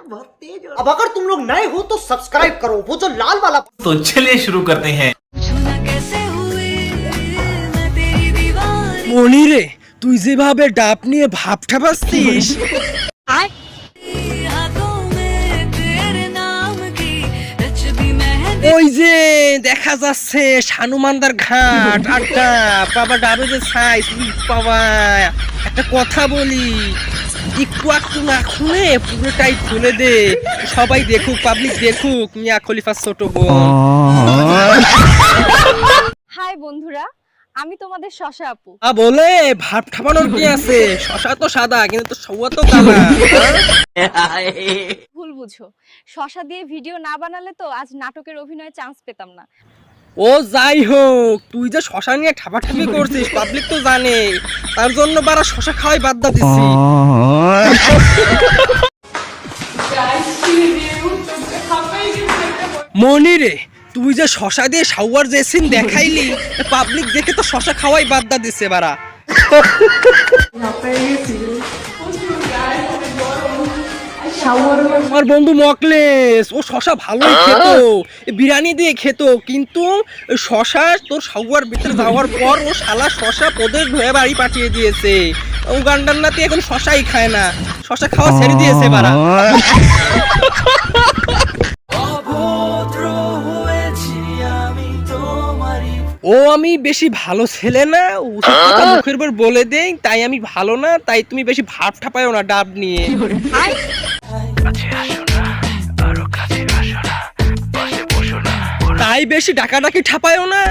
बहुत तेज हो। अब अगर तुम लोग नए हो तो सब्सक्राइब करो, वो जो लाल वाला। तो चलिए शुरू करते हैं। মনি রে, তুই যেভাবে ডাব নিয়ে ভাব ঠাপাচ্ছিস, ওই যে দেখা যাচ্ছে শানুমান্দার ঘাট আর ডাব, বাবা ডাবে যে ছাই বাবা। একটা কথা বলি, একটু না খুলে পুরোটাই খুলে দে, সবাই দেখুক, পাবলিক দেখুক মিয়া খলিফার ছোট বোন। হাই বন্ধুরা, আমি তোমাদের শশা আপু। বলে ভাব ঠাপানোর কি আছে, শশা তো সাদা কিন্তু সৌয়া তো কালা। ভুল বুঝো, শশা দিয়ে ভিডিও না বানালে তো আজ নাটকের অভিনয়ে চান্স পেতাম না। ও যাই হোক, তুই যে শশা নিয়ে ঠাপাঠাপি করছিস পাবলিক তো জানে, তার জন্য বারা শশা খাওয়াই বাদ দিচ্ছি। মনি রে, তুই যে শশা দিয়ে শাওয়ার যে সিন দেখাইলি, পাবলিক দেখে তো শশা খাওয়াই বাদ দিচ্ছে বারা। আমার বন্ধু মকলেস, ও শশা ভালোই খেত, বিরিয়ানি দিয়ে খেত, কিন্তু শশা তোর শাওয়ার ভিতরে যাওয়ার পর ও শালা শশা পদের ধুয়ে বাড়ি পাঠিয়ে দিয়েছে। উগান্ডার নাতি এখন শশাই খায় না, শশা খাওয়া ছেড়ে দিয়েছে বারা। ও আমি বেশি ভালো ছেলে না, উচিত কথা মুখের উপর বলে দেই, তাই আমি ভালো না, তাই তুমি বেশি ভাব ঠাপায়ও না ডাব নিয়ে। তাই বেশি ডাকাডাকি ঠাপায়ও না,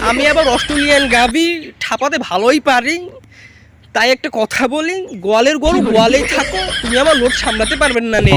আমি আবার অস্ট্রেলিয়ান গাবি ঠাপাতে ভালোই পারি। তাই একটা কথা বলি, গোয়ালের গরু গোয়ালেই থাকো, তুমি আমার লোক সামলাতে পারবেন না নে।